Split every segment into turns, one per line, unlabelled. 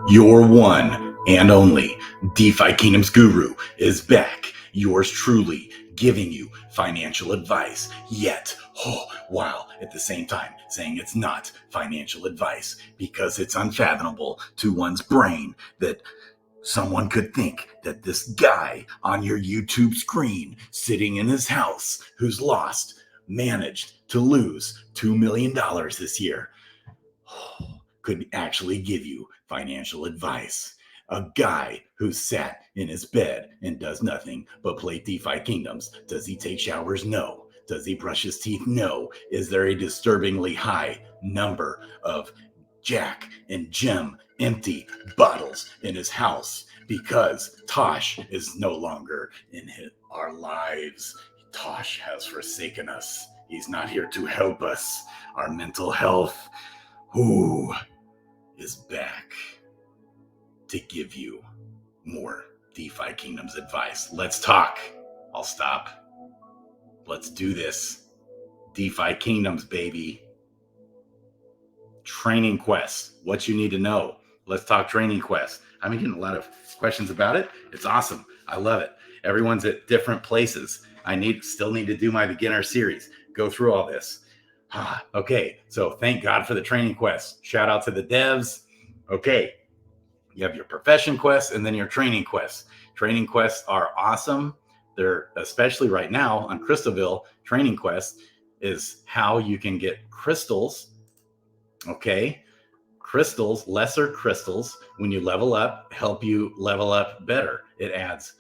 Your one and only DeFi Kingdoms guru is back. Yours truly, giving you financial advice, yet, while at the same time saying it's not financial advice because it's unfathomable to one's brain that someone could think that this guy on your YouTube screen sitting in his house who's managed to lose $2 million this year could actually give you financial advice. A guy who sat in his bed and does nothing but play DeFi Kingdoms. Does he take showers? No. Does he brush his teeth? No. Is there a disturbingly high number of Jack and Gem empty bottles in his house because Tosh is no longer in our lives? Tosh has forsaken us. He's not here to help us. Our mental health is back to give you more DeFi Kingdoms advice. Let's talk. I'll stop. Let's do this. DeFi Kingdoms, baby. Training Quest. What you need to know. Let's talk Training Quest. I'm getting a lot of questions about it. It's awesome. I love it. Everyone's at different places. I still need to do my beginner series. Go through all this. Okay, so thank God for the Training Quest. Shout out to the devs. Okay, you have your profession quests and then your training quests. Training quests are awesome. They're, especially right now on Crystalville, training quests is how you can get crystals. Okay, crystals, lesser crystals, when you level up, help you level up better. It adds.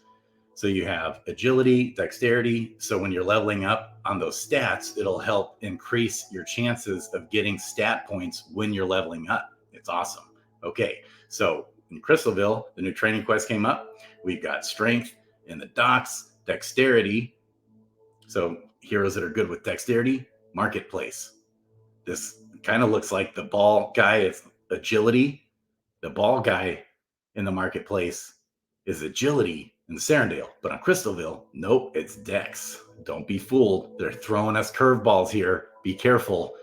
So you have agility, dexterity. So when you're leveling up on those stats, it'll help increase your chances of getting stat points when you're leveling up. It's awesome. Okay, so in Crystalville, the new training quest came up. We've got strength in the docks, dexterity. So heroes that are good with dexterity, marketplace. This kind of looks like the ball guy is agility. The ball guy in the marketplace is agility in the Serendale, but on Crystalville, nope, it's Dex. Don't be fooled. They're throwing us curveballs here. Be careful.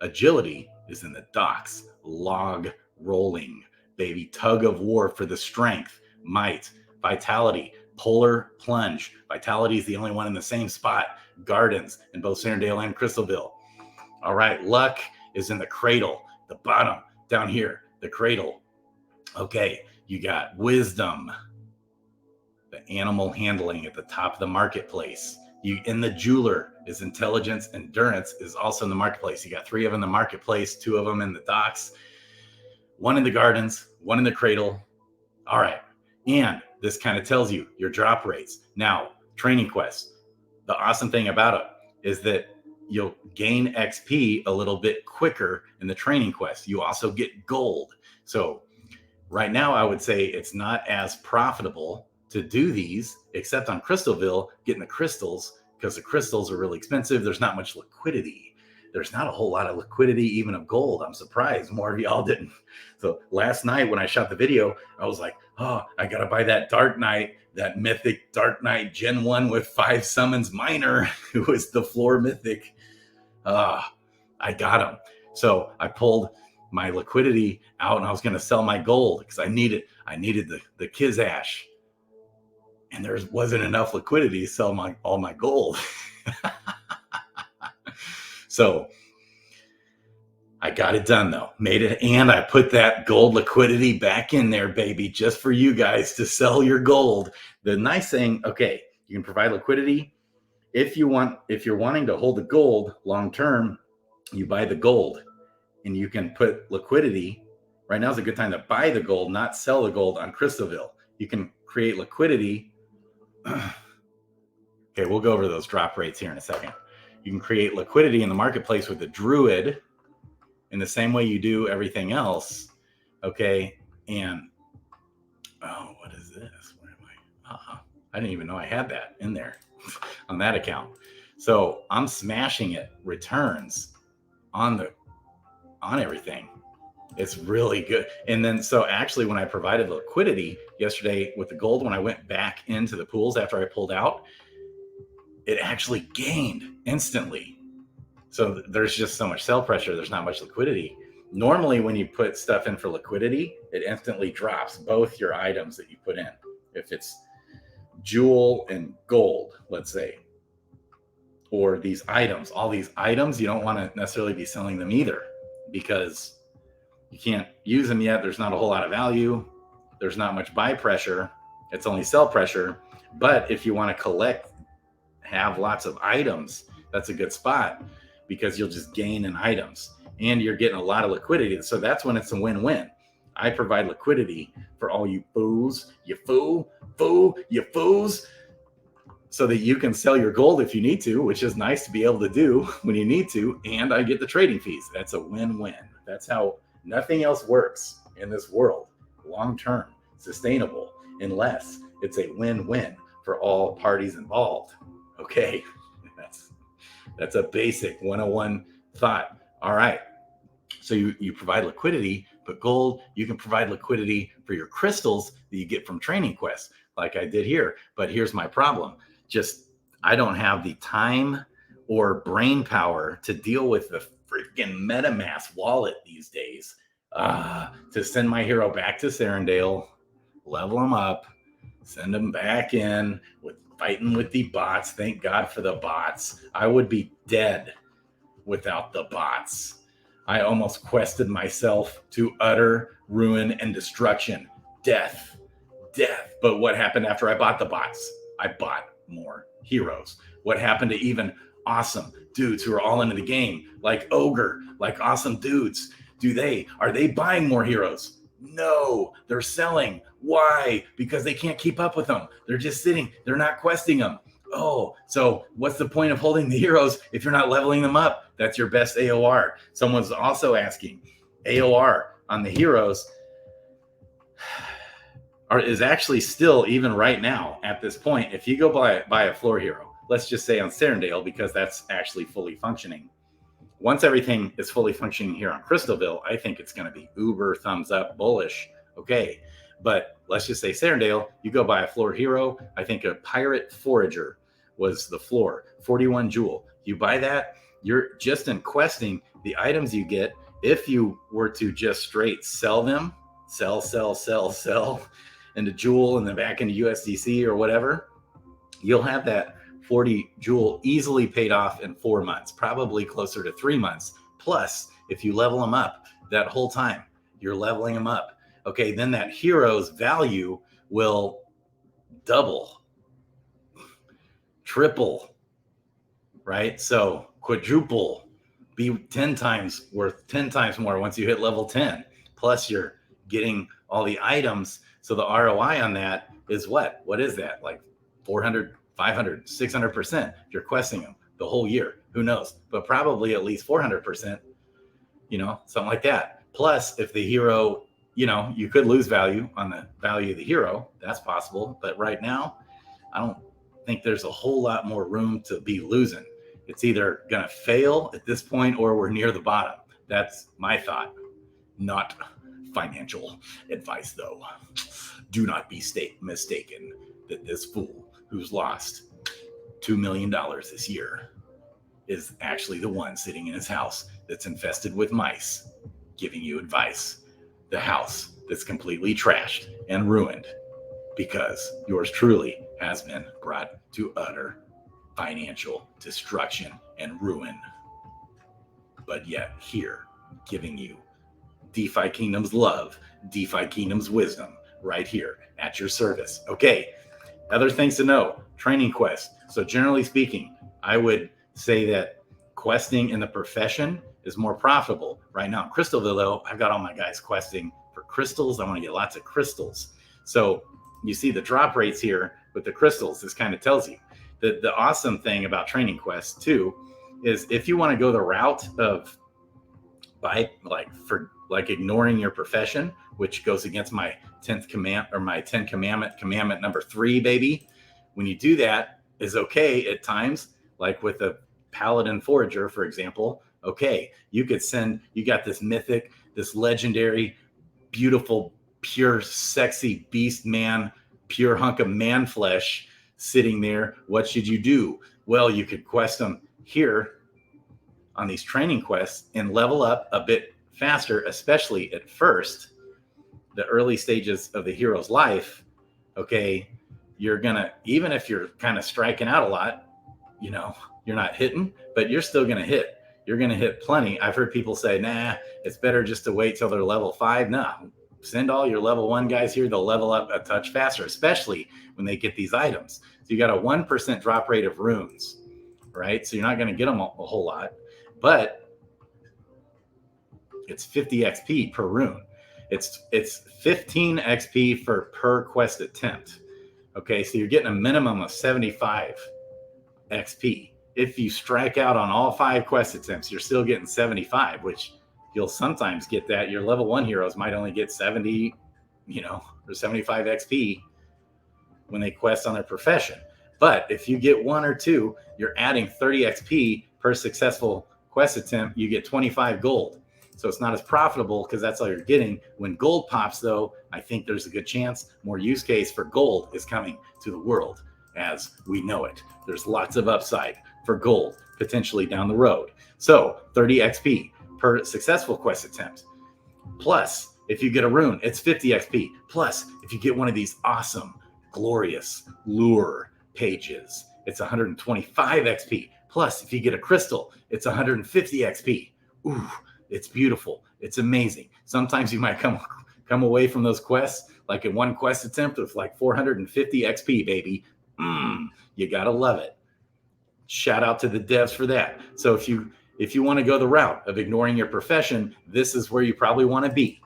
Agility is in the docks. Log rolling, baby. Tug of war for the strength, might, vitality, polar plunge. Vitality is the only one in the same spot. Gardens in both Serendale and Crystalville. All right, luck is in the cradle, the bottom down here, the cradle. Okay, you got wisdom. The animal handling at the top of the marketplace. You in the jeweler is intelligence. Endurance is also in the marketplace. You got 3 of them in the marketplace, 2 of them in the docks, 1 in the gardens, 1 in the cradle. All right. And this kind of tells you your drop rates. Now, training quests. The awesome thing about it is that you'll gain XP a little bit quicker in the training quest. You also get gold. So right now, I would say it's not as profitable to do these, except on Crystalville, getting the crystals, because the crystals are really expensive. There's not much liquidity. There's not a whole lot of liquidity, even of gold. I'm surprised more of y'all didn't. So last night when I shot the video, I was like, oh, I got to buy that Dark Knight, that mythic Dark Knight Gen 1 with 5 summons miner, who was the floor mythic. I got him. So I pulled my liquidity out and I was going to sell my gold because I needed the Kizash. And there wasn't enough liquidity to sell all my gold. So I got it done though, made it. And I put that gold liquidity back in there, baby, just for you guys to sell your gold. The nice thing, okay, you can provide liquidity. If you're wanting to hold the gold long-term, you buy the gold and you can put liquidity. Right now is a good time to buy the gold, not sell the gold on Crystalville. You can create liquidity. Okay, we'll go over those drop rates here in a second. You can create liquidity in the marketplace with the druid in the same way you do everything else. Okay, and what is this? Where am I? I didn't even know I had that in there on that account. So I'm smashing it returns on everything. It's really good. And then, so actually when I provided liquidity yesterday with the gold, when I went back into the pools after I pulled out, it actually gained instantly. So there's just so much sell pressure. There's not much liquidity. Normally, when you put stuff in for liquidity, it instantly drops both your items that you put in. If it's jewel and gold, let's say, or these items, all these items, you don't want to necessarily be selling them either, because you can't use them yet. There's not a whole lot of value. There's not much buy pressure. It's only sell pressure. But if you want to collect, have lots of items, that's a good spot, because you'll just gain in items and you're getting a lot of liquidity. So that's when it's a win-win. I provide liquidity for all you fools, you foos, so that you can sell your gold if you need to, which is nice to be able to do when you need to. And I get the trading fees. That's a win-win. That's how nothing else works in this world, long-term, sustainable, unless it's a win-win for all parties involved. Okay, that's a basic 101 thought. All right, so you provide liquidity, but gold, you can provide liquidity for your crystals that you get from training quests, like I did here. But here's my problem. I don't have the time or brain power to deal with the freaking MetaMask wallet these days. To send my hero back to Serendale, level him up, send him back in with fighting with the bots. Thank God for the bots. I would be dead without the bots. I almost quested myself to utter ruin and destruction. Death. But what happened after I bought the bots? I bought more heroes. What happened to even awesome dudes who are all into the game, like Ogre, like awesome dudes? Are they buying more heroes? No, they're selling. Why? Because they can't keep up with them. They're just sitting. They're not questing them. Oh, so what's the point of holding the heroes if you're not leveling them up? That's your best AOR. Someone's also asking, AOR on the heroes is actually still, even right now at this point, if you go buy a floor hero, let's just say on Serendale, because that's actually fully functioning. Once everything is fully functioning here on Crystalville, I think it's going to be uber thumbs up bullish. Okay, but let's just say Serendale, you go buy a floor hero. I think a pirate forager was the floor, 41 jewel. You buy that, you're just in questing the items you get. If you were to just straight sell them, sell into jewel and then back into USDC or whatever, you'll have that 40 jewel easily paid off in 4 months, probably closer to 3 months. Plus, if you level them up that whole time, you're leveling them up. Okay, then that hero's value will double, triple, right? So quadruple, be 10 times worth 10 times more once you hit level 10. Plus you're getting all the items. So the ROI on that is what? What is that? Like 400, 500, 600%. If you're questing them the whole year, who knows? But probably at least 400%, something like that. Plus, if the hero, you could lose value on the value of the hero. That's possible. But right now, I don't think there's a whole lot more room to be losing. It's either going to fail at this point or we're near the bottom. That's my thought. Not financial advice, though. Do not be mistaken that this fool who's lost $2 million this year is actually the one sitting in his house that's infested with mice giving you advice. The house that's completely trashed and ruined because yours truly has been brought to utter financial destruction and ruin. But yet here, giving you DeFi Kingdoms love, DeFi Kingdoms wisdom, right here at your service. Okay, other things to know, training quest. So generally speaking, I would say that questing in the profession is more profitable. Right now in Crystalville, though, I've got all my guys questing for crystals. I want to get lots of crystals. So you see the drop rates here with the crystals. This kind of tells you that the awesome thing about training quests too is if you want to go the route of ignoring your profession, which goes against my 10th command or my 10 commandment number 3, baby. When you do that is okay at times, like with a paladin forager, for example. Okay, you got this mythic, this legendary, beautiful, pure, sexy beast man, pure hunk of man flesh sitting there. What should you do? Well, you could quest them here on these training quests and level up a bit faster, especially at first, the early stages of the hero's life. Okay, you're gonna, even if you're kind of striking out a lot, you know, you're not hitting, but you're still gonna hit. You're gonna hit plenty. I've heard people say, nah, it's better just to wait till they're level 5. No, send all your level 1 guys here. They'll level up a touch faster, especially when they get these items. So you got a 1% drop rate of runes, right? So you're not gonna get them a whole lot, but it's 50 XP per rune. It's 15 XP for per quest attempt. Okay, so you're getting a minimum of 75 XP. If you strike out on all 5 quest attempts, you're still getting 75, which you'll sometimes get that. Your level 1 heroes might only get 70, or 75 XP when they quest on their profession. But if you get 1 or 2, you're adding 30 XP per successful quest attempt. You get 25 gold. So it's not as profitable because that's all you're getting. When gold pops, though, I think there's a good chance more use case for gold is coming to the world as we know it. There's lots of upside for gold potentially down the road. So 30 XP per successful quest attempt. Plus, if you get a rune, it's 50 XP. Plus, if you get one of these awesome, glorious lure pages, it's 125 XP. Plus, if you get a crystal, it's 150 XP. Ooh, it's beautiful. It's amazing. Sometimes you might come away from those quests like in one quest attempt with like 450 XP, baby. You gotta love it. Shout out to the devs for that. So if you want to go the route of ignoring your profession, this is where you probably want to be.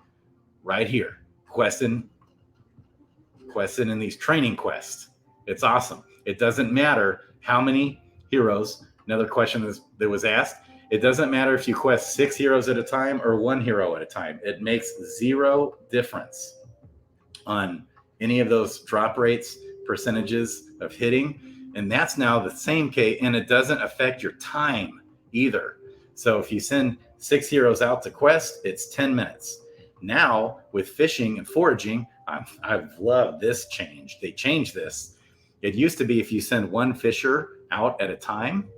Right here, questing in these training quests. It's awesome. It doesn't matter how many heroes. Another question that was asked. It doesn't matter if you quest 6 heroes at a time or 1 hero at a time. It makes 0 difference on any of those drop rates, percentages of hitting. And that's now the same case, and it doesn't affect your time either. So if you send 6 heroes out to quest, it's 10 minutes. Now with fishing and foraging, I've loved this change. They changed this. It used to be if you send 1 fisher out at a time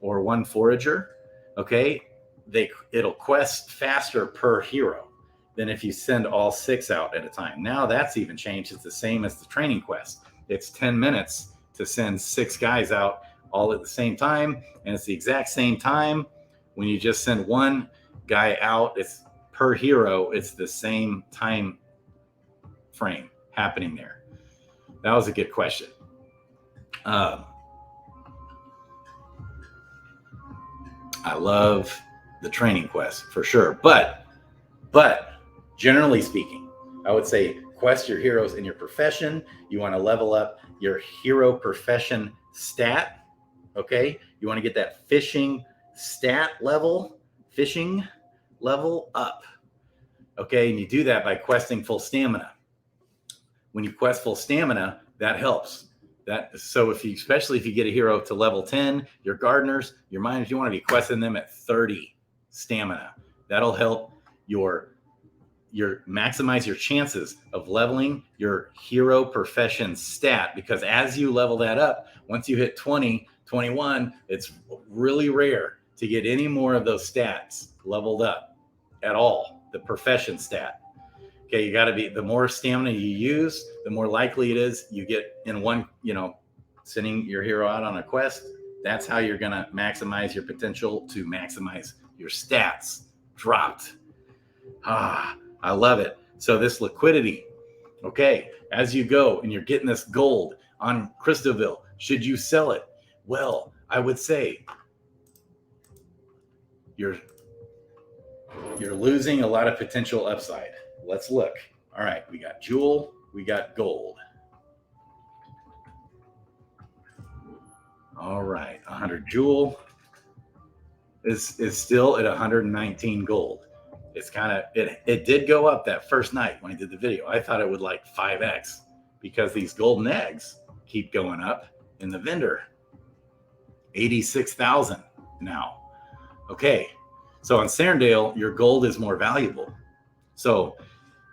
or 1 forager, okay, it'll quest faster per hero than if you send all 6 out at a time. Now that's even changed. It's the same as the training quest. It's 10 minutes to send 6 guys out all at the same time, and it's the exact same time when you just send 1 guy out. It's per hero. It's the same time frame happening there. That was a good question. I love the training quest for sure, but generally speaking, I would say quest your heroes in your profession. You want to level up your hero profession stat. Okay, you want to get that fishing level up. Okay, and you do that by questing full stamina. When you quest full stamina, that helps. So especially if you get a hero to level 10, your gardeners, your miners, you want to be questing them at 30 stamina. That'll help your maximize your chances of leveling your hero profession stat, because as you level that up, once you hit 20, 21, it's really rare to get any more of those stats leveled up at all, the profession stat. Okay, you got to be, the more stamina you use, the more likely it is you get in one, sending your hero out on a quest. That's how you're going to maximize your potential to maximize your stats dropped. I love it. So this liquidity, okay, as you go and you're getting this gold on Crystalville, should you sell it? Well, I would say you're losing a lot of potential upside. Let's look. All right, we got jewel, we got gold. All right, 100 jewel is still at 119 gold. It's kind of, it did go up that first night when I did the video. I thought it would like 5x because these golden eggs keep going up in the vendor. 86,000 now. Okay, so on Sarandale, your gold is more valuable. So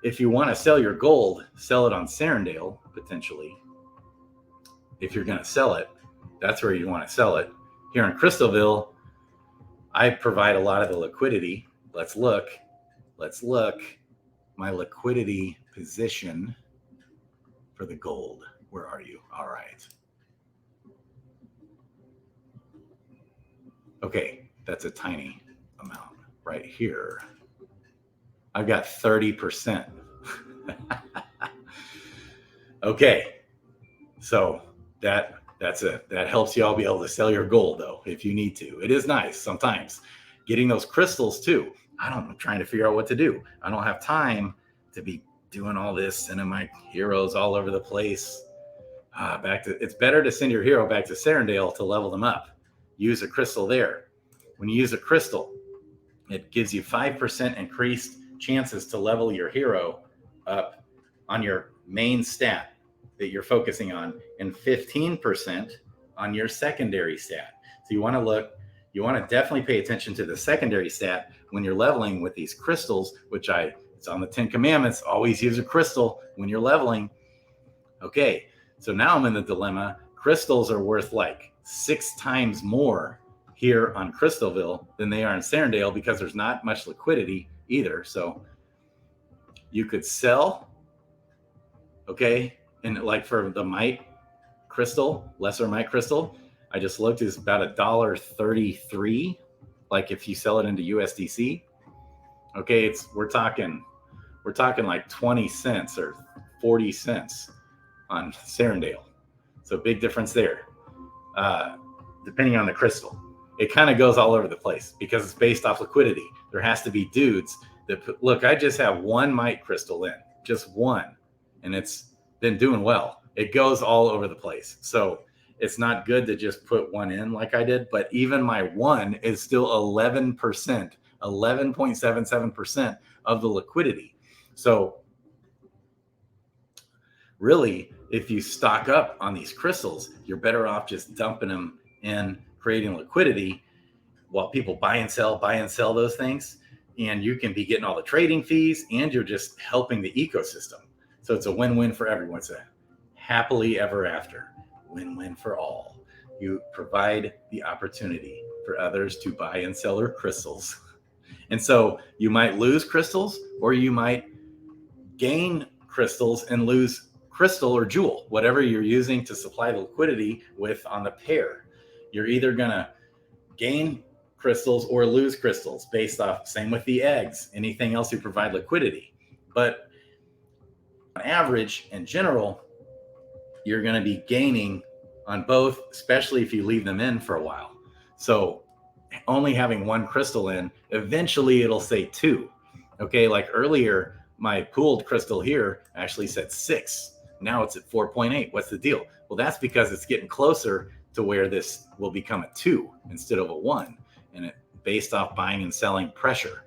if you want to sell your gold, sell it on Sarandale, potentially. If you're going to sell it, that's where you want to sell it. Here in Crystalville, I provide a lot of the liquidity. Let's look. let's look my liquidity position for the gold. Where are you? All right. Okay, that's a tiny amount right here. I've got 30%. Okay, so that helps you all be able to sell your gold though, if you need to. It is nice sometimes getting those crystals too. I'm trying to figure out what to do. I don't have time to be doing all this, sending my heroes all over the place. It's better to send your hero back to Serendale to level them up. Use a crystal there. When you use a crystal, it gives you 5% increased chances to level your hero up on your main stat that you're focusing on, and 15% on your secondary stat. So you want to definitely pay attention to the secondary stat when you're leveling with these crystals, it's on the 10 Commandments, always use a crystal when you're leveling. Okay, so now I'm in the dilemma. Crystals are worth like 6 times more here on Crystalville than they are in Serendale because there's not much liquidity either. So you could sell, okay, and like for the might crystal, lesser might crystal, I just looked, is about $1.33. Like if you sell it into USDC, okay, we're talking like 20 cents or 40 cents on Serendale. So big difference there. Depending on the crystal, it kind of goes all over the place because it's based off liquidity. There has to be dudes that look, I just have one might crystal in, just one, and it's been doing well. It goes all over the place. So it's not good to just put one in like I did, but even my one is still 11%, 11.77% of the liquidity. So really, if you stock up on these crystals, you're better off just dumping them in, creating liquidity while people buy and sell those things. And you can be getting all the trading fees and you're just helping the ecosystem. So it's a win-win for everyone. It's a happily ever after, win-win for all. You provide the opportunity for others to buy and sell their crystals. And so you might lose crystals or you might gain crystals and lose crystal or jewel, whatever you're using to supply the liquidity with on the pair. You're either going to gain crystals or lose crystals based off, same with the eggs, anything else you provide liquidity. But on average, in general, you're going to be gaining on both, especially if you leave them in for a while. So only having one crystal in, eventually it'll say 2. Okay, like earlier, my pooled crystal here actually said 6. Now it's at 4.8. What's the deal? Well, that's because it's getting closer to where this will become a 2 instead of a 1. And it based off buying and selling pressure.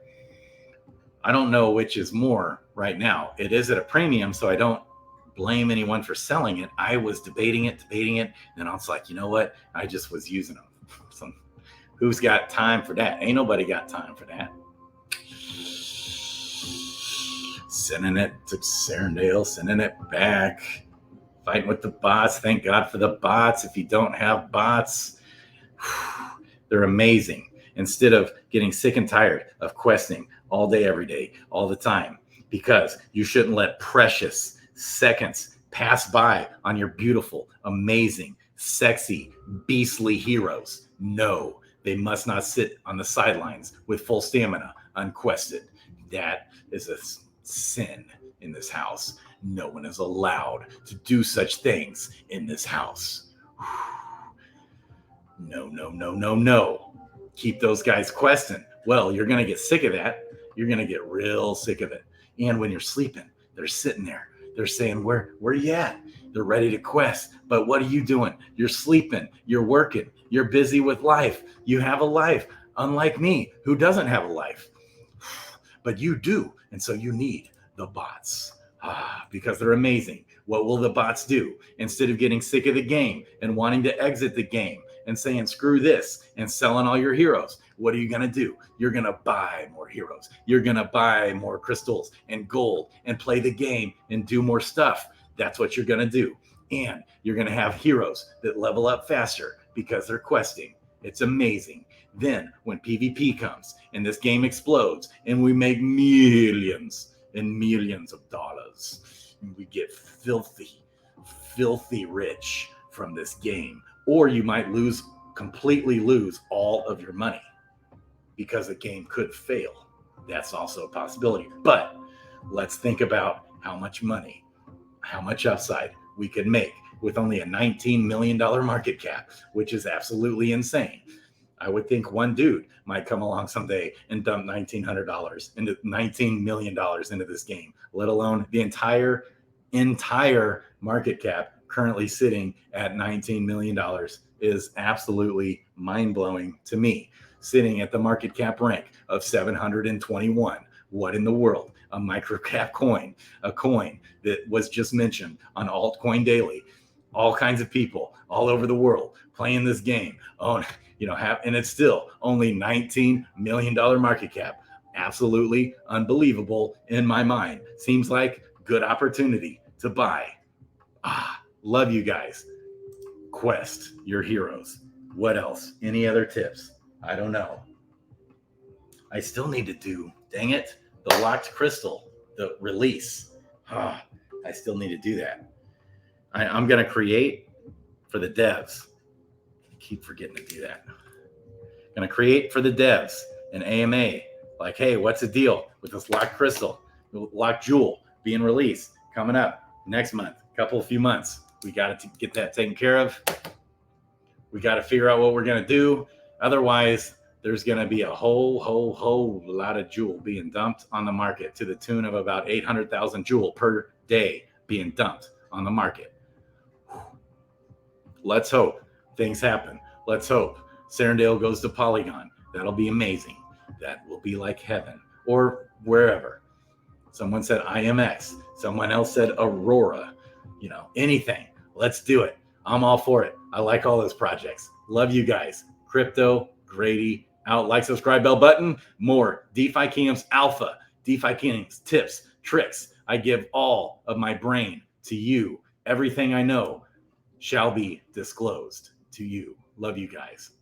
I don't know which is more right now. It is at a premium, so I don't blame anyone for selling it. I was debating it. And then I was like, you know what? I just was using them. So who's got time for that? Ain't nobody got time for that. Sending it to Serendale, sending it back, fighting with the bots. Thank God for the bots. If you don't have bots, they're amazing. Instead of getting sick and tired of questing all day, every day, all the time, because you shouldn't let precious seconds pass by on your beautiful, amazing, sexy, beastly heroes. No, they must not sit on the sidelines with full stamina, unquested. That is a sin in this house. No one is allowed to do such things in this house. No. Keep those guys questing. Well, you're going to get sick of that. You're going to get real sick of it. And when you're sleeping, they're sitting there. They're saying, where you at? They're ready to quest. But what are you doing? You're sleeping. You're working. You're busy with life. You have a life, unlike me, who doesn't have a life. But you do. And so you need the bots because they're amazing. What will the bots do? Instead of getting sick of the game and wanting to exit the game and saying, screw this, and selling all your heroes, what are you going to do? You're going to buy more heroes. You're going to buy more crystals and gold and play the game and do more stuff. That's what you're going to do. And you're going to have heroes that level up faster because they're questing. It's amazing. Then when PvP comes and this game explodes and we make millions and millions of dollars, and we get filthy rich from this game. Or you might completely lose all of your money because the game could fail. That's also a possibility. But let's think about how much money, how much upside we could make with only a $19 million market cap, which is absolutely insane. I would think one dude might come along someday and dump $19 million into this game, let alone the entire market cap currently sitting at $19 million is absolutely mind-blowing to me. Sitting at the market cap rank of 721. What in the world? A microcap coin, a coin that was just mentioned on Altcoin Daily. All kinds of people all over the world playing this game. And it's still only $19 million market cap. Absolutely unbelievable in my mind. Seems like good opportunity to buy. Love you guys. Quest, your heroes. What else? Any other tips? I don't know. I still need to do, dang it, the locked crystal, the release. I still need to do that. I'm going to create for the devs. I keep forgetting to do that. I'm going to create for the devs an AMA. Like, hey, what's the deal with this locked crystal, locked jewel being released coming up next month, few months. We got to get that taken care of. We got to figure out what we're going to do. Otherwise, there's going to be a whole lot of jewel being dumped on the market to the tune of about 800,000 jewel per day being dumped on the market. Let's hope things happen. Let's hope Serendale goes to Polygon. That'll be amazing. That will be like heaven or wherever. Someone said IMX. Someone else said Aurora. Anything. Let's do it. I'm all for it. I like all those projects. Love you guys. Crypto, Grady, out. Like, subscribe, bell button. More DeFi Kingdoms Alpha, DeFi Kingdoms tips, tricks. I give all of my brain to you. Everything I know shall be disclosed to you. Love you guys.